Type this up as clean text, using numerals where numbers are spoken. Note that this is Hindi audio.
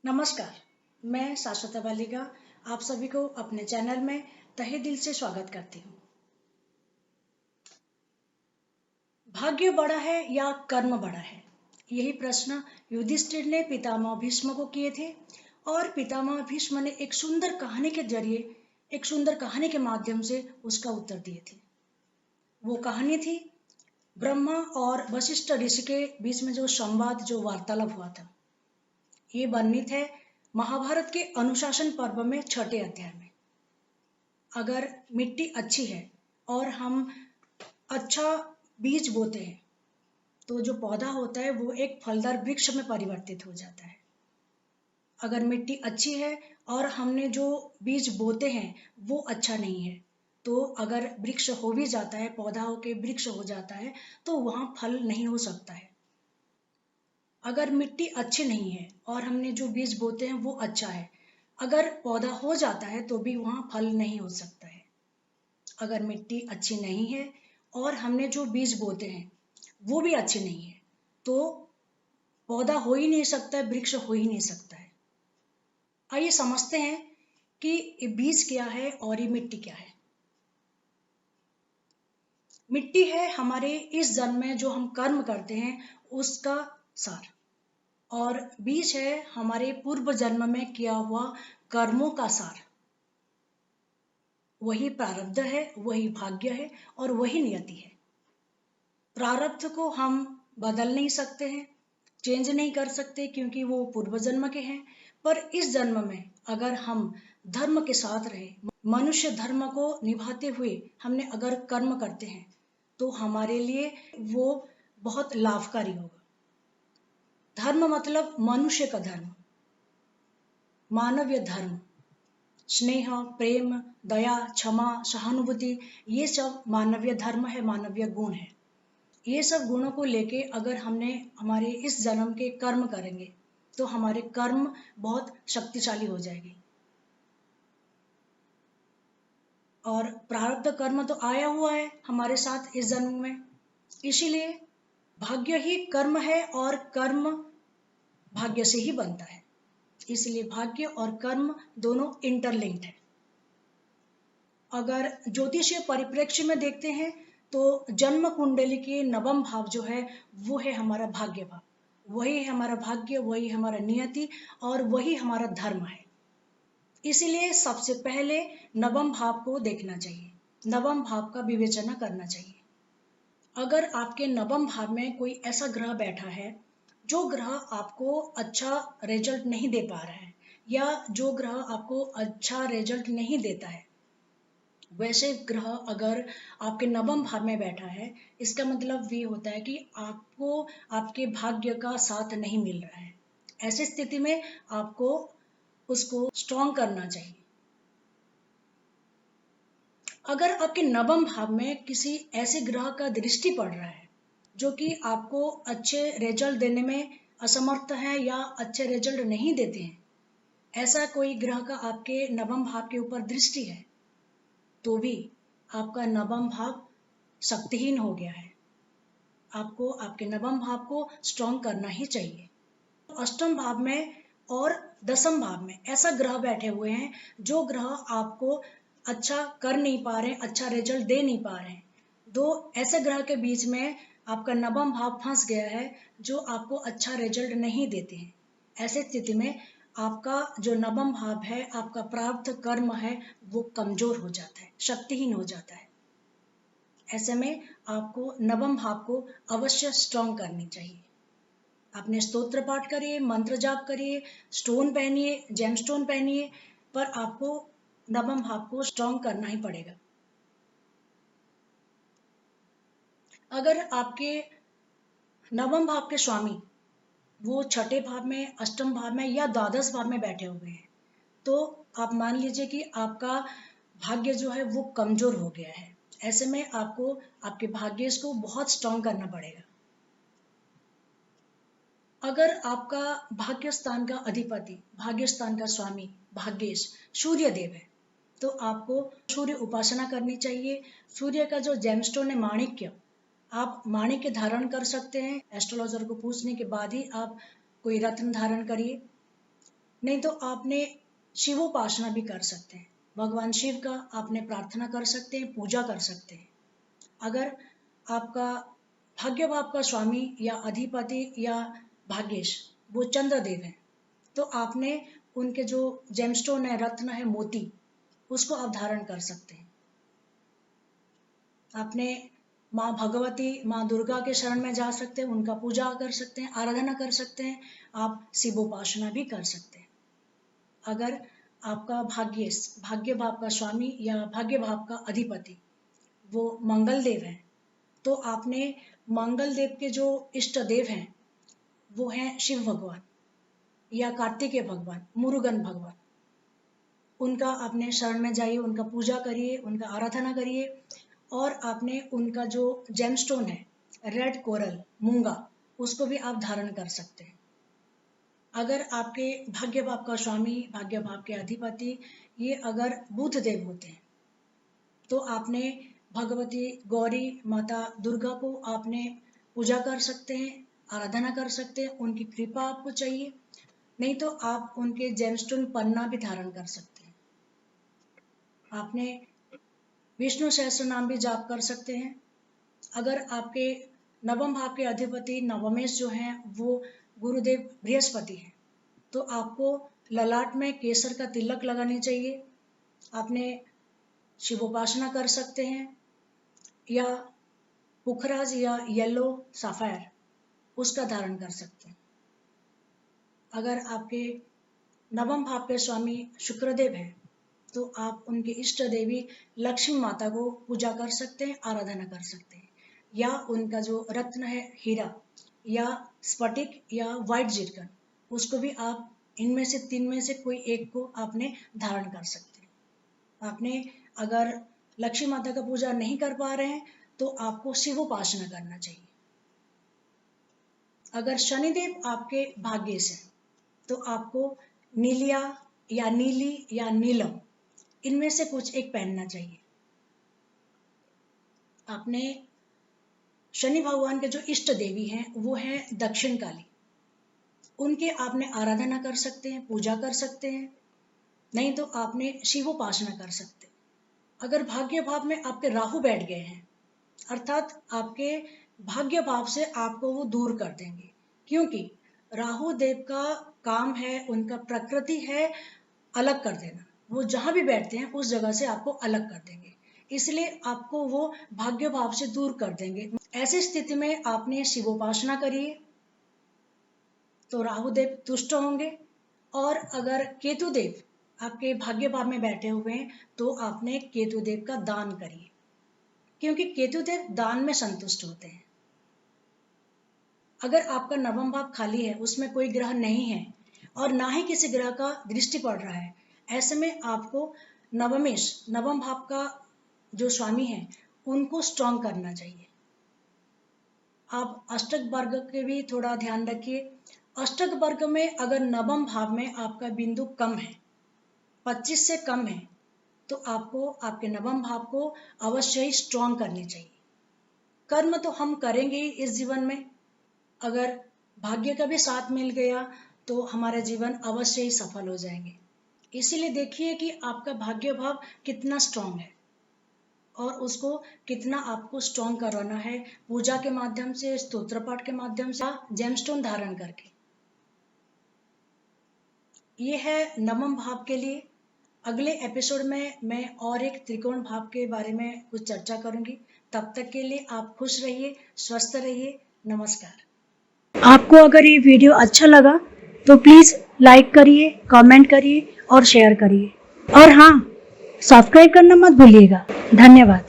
नमस्कार, मैं शाश्वता बालिका आप सभी को अपने चैनल में तहे दिल से स्वागत करती हूँ। भाग्य बड़ा है या कर्म बड़ा है? यही प्रश्न युधिष्ठिर ने पितामह भीष्म को किए थे और पितामह भीष्म ने एक सुंदर कहानी के जरिए, एक सुंदर कहानी के माध्यम से उसका उत्तर दिए थे। वो कहानी थी ब्रह्मा और वशिष्ठ ऋषि के बीच में जो संवाद, जो वार्तालाप हुआ था। ये वर्णित है महाभारत के अनुशासन पर्व में 6ठे अध्याय में। अगर मिट्टी अच्छी है और हम अच्छा बीज बोते हैं तो जो पौधा होता है वो एक फलदार वृक्ष में परिवर्तित हो जाता है। अगर मिट्टी अच्छी है और हमने जो बीज बोते हैं वो अच्छा नहीं है तो अगर वृक्ष हो भी जाता है, पौधा होके वृक्ष हो जाता है तो वहां फल नहीं हो सकता है। अगर मिट्टी अच्छी नहीं है और हमने जो बीज बोते हैं वो अच्छा है, अगर पौधा हो जाता है तो भी वहां फल नहीं हो सकता है। अगर मिट्टी अच्छी नहीं है और हमने जो बीज बोते हैं वो भी अच्छे नहीं है तो पौधा हो ही नहीं सकता है, वृक्ष हो ही नहीं सकता है। आइए समझते हैं कि ये बीज क्या है और ये मिट्टी क्या है। मिट्टी है हमारे इस जन्म में जो हम कर्म करते हैं उसका सार, और बीज है हमारे पूर्व जन्म में किया हुआ कर्मों का सार। वही प्रारब्ध है, वही भाग्य है और वही नियति है। प्रारब्ध को हम बदल नहीं सकते हैं, चेंज नहीं कर सकते क्योंकि वो पूर्व जन्म के हैं। पर इस जन्म में अगर हम धर्म के साथ रहे, मनुष्य धर्म को निभाते हुए हमने अगर कर्म करते हैं तो हमारे लिए वो बहुत लाभकारी होगा। धर्म मतलब मनुष्य का धर्म, मानवीय धर्म, स्नेह, प्रेम, दया, क्षमा, सहानुभूति, ये सब मानवीय धर्म है, मानवीय गुण है। ये सब गुणों को लेके अगर हमने हमारे इस जन्म के कर्म करेंगे तो हमारे कर्म बहुत शक्तिशाली हो जाएगी। और प्रारब्ध कर्म तो आया हुआ है हमारे साथ इस जन्म में, इसीलिए भाग्य ही कर्म है और कर्म भाग्य से ही बनता है। इसलिए भाग्य और कर्म दोनों इंटरलिंक्ड है। अगर ज्योतिषीय परिप्रेक्ष्य में देखते हैं तो जन्म कुंडली के नवम भाव जो है वो है हमारा भाग्य भाव। वही है हमारा भाग्य, वही हमारा नियति और वही हमारा धर्म है। इसीलिए सबसे पहले नवम भाव को देखना चाहिए, नवम भाव का विवेचना करना चाहिए। अगर आपके नवम भाव में कोई ऐसा ग्रह बैठा है जो ग्रह आपको अच्छा रिजल्ट नहीं दे पा रहा है या जो ग्रह आपको अच्छा रिजल्ट नहीं देता है, वैसे ग्रह अगर आपके नवम भाव में बैठा है, इसका मतलब ये होता है कि आपको आपके भाग्य का साथ नहीं मिल रहा है। ऐसी स्थिति में आपको उसको स्ट्रॉन्ग करना चाहिए। अगर आपके नवम भाव में किसी ऐसे ग्रह का दृष्टि पड़ रहा है जो कि आपको अच्छे रिजल्ट देने में असमर्थ है या अच्छे रिजल्ट नहीं देते हैं, ऐसा कोई ग्रह का आपके नवम भाव के ऊपर दृष्टि है तो भी आपका नवम भाव शक्तिहीन हो गया है। आपको आपके नवम भाव को स्ट्रॉन्ग करना ही चाहिए। अष्टम भाव में और दसम भाव में ऐसा ग्रह बैठे हुए हैं जो ग्रह आपको अच्छा कर नहीं पा रहे, अच्छा रिजल्ट दे नहीं पा रहे हैं। दो ऐसे ग्रह के बीच में आपका नवम भाव फंस गया है जो आपको अच्छा रिजल्ट नहीं देते हैं। ऐसी स्थिति में आपका जो नवम भाव है, आपका प्राप्त कर्म है, वो कमजोर हो जाता है, शक्तिहीन हो जाता है। ऐसे में आपको नवम भाव को अवश्य स्ट्रॉन्ग करनी चाहिए। आपने स्तोत्र पाठ करिए, मंत्र जाप करिए, स्टोन पहनिए, जेम स्टोन पहनिए, पर आपको नवम भाव को स्ट्रॉन्ग करना ही पड़ेगा। अगर आपके नवम भाव के स्वामी वो 6ठे भाव में, अष्टम भाव में या द्वादश भाव में बैठे हुए हैं तो आप मान लीजिए कि आपका भाग्य जो है वो कमजोर हो गया है। ऐसे में आपको आपके भाग्य को बहुत स्ट्रॉन्ग करना पड़ेगा। अगर आपका भाग्य स्थान का अधिपति, भाग्य स्थान का स्वामी भाग्येश सूर्य देव है तो आपको सूर्य उपासना करनी चाहिए। सूर्य का जो जेमस्टोन है माणिक्य, आप माणिक्य धारण कर सकते हैं। एस्ट्रोलॉजर को पूछने के बाद ही आप कोई रत्न धारण करिए। नहीं तो आपने शिवोपासना भी कर सकते हैं। भगवान शिव का आपने प्रार्थना कर सकते हैं, पूजा कर सकते हैं। अगर आपका भाग्य भाव का स्वामी या अधिपति या भाग्येश वो चंद्रदेव है, तो आपने उनके जो जेमस्टोन है, रत्न है, मोती, उसको आप धारण कर सकते हैं। आपने माँ भगवती, माँ दुर्गा के शरण में जा सकते हैं, उनका पूजा कर सकते हैं, आराधना कर सकते हैं। आप शिवोपासना भी कर सकते हैं। अगर आपका भाग्य भाव का स्वामी या भाग्य भाव का अधिपति वो मंगल देव है, तो आपने मंगल देव के जो इष्ट देव हैं वो हैं शिव भगवान या कार्तिकेय भगवान, मुरुगन भगवान। उनका आपने शरण में जाइए, उनका पूजा करिए, उनका आराधना करिए। और आपने उनका जो जेमस्टोन है, रेड कोरल, मूंगा, उसको भी आप धारण कर सकते हैं। अगर आपके भाग्य भाव का स्वामी, भाग्य भाव के अधिपति ये अगर बुध देव होते हैं, तो आपने भगवती गौरी माता दुर्गा को आपने पूजा कर सकते हैं, आराधना कर सकते हैं, उनकी कृपा आपको चाहिए। नहीं तो आप उनके जेमस्टोन पन्ना भी धारण कर सकते हैं। आपने विष्णु सहस्त्र नाम भी जाप कर सकते हैं। अगर आपके नवम भाव के अधिपति नवमेश जो हैं वो गुरुदेव बृहस्पति हैं, तो आपको ललाट में केसर का तिलक लगानी चाहिए। आपने शिवोपासना कर सकते हैं या पुखराज या येलो साफायर उसका धारण कर सकते हैं। अगर आपके नवम भाव के स्वामी शुक्रदेव हैं, तो आप उनके इष्ट देवी लक्ष्मी माता को पूजा कर सकते हैं, आराधना कर सकते हैं। या उनका जो रत्न है, हीरा या स्फटिक या व्हाइट जिरकन, उसको भी आप इनमें से 3 में से कोई एक को आपने धारण कर सकते हैं। आपने अगर लक्ष्मी माता का पूजा नहीं कर पा रहे हैं, तो आपको शिवोपासना करना चाहिए। अगर शनिदेव आपके भाग्य से, तो आपको नीलिया या नीली या नीलम इनमें से कुछ एक पहनना चाहिए। आपने शनि भगवान के जो इष्ट देवी हैं वो हैं दक्षिण काली, उनके आपने आराधना कर सकते हैं, पूजा कर सकते हैं। नहीं तो आपने शिवोपासना कर सकते हैं। अगर भाग्य भाव में आपके राहु बैठ गए हैं, अर्थात आपके भाग्य भाव से आपको वो दूर कर देंगे, क्योंकि राहु देव का काम है, उनका प्रकृति है अलग कर देना। वो जहां भी बैठते हैं उस जगह से आपको अलग कर देंगे, इसलिए आपको वो भाग्य भाव से दूर कर देंगे। ऐसी स्थिति में आपने शिवोपासना करिए तो राहु देव तुष्ट होंगे। और अगर केतु देव आपके भाग्य भाव में बैठे हुए हैं, तो आपने केतु देव का दान करिए, क्योंकि केतु देव दान में संतुष्ट होते हैं। अगर आपका नवम भाव खाली है, उसमें कोई ग्रह नहीं है और ना ही किसी ग्रह का दृष्टि पड़ रहा है, ऐसे में आपको नवम भाव का जो स्वामी है उनको स्ट्रॉन्ग करना चाहिए। आप अष्टक वर्ग के भी थोड़ा ध्यान रखिए। अष्टक वर्ग में अगर नवम भाव में आपका बिंदु कम है, 25 से कम है, तो आपको आपके नवम भाव को अवश्य ही स्ट्रॉन्ग करनी चाहिए। कर्म तो हम करेंगे ही इस जीवन में, अगर भाग्य का भी साथ मिल गया तो हमारा जीवन अवश्य ही सफल हो जाएंगे। इसीलिए देखिए कि आपका भाग्य भाव कितना स्ट्रॉन्ग है और उसको कितना आपको स्ट्रॉन्ग करवाना है, पूजा के माध्यम से, स्तोत्र पाठ के माध्यम से, जेमस्टोन धारण करके। ये है नवम भाव के लिए। अगले एपिसोड में मैं और एक त्रिकोण भाव के बारे में कुछ चर्चा करूंगी। तब तक के लिए आप खुश रहिए, स्वस्थ रहिए। नमस्कार। आपको अगर ये वीडियो अच्छा लगा तो प्लीज लाइक करिए, कमेंट करिए और शेयर करिए। और हाँ, सब्सक्राइब करना मत भूलिएगा। धन्यवाद।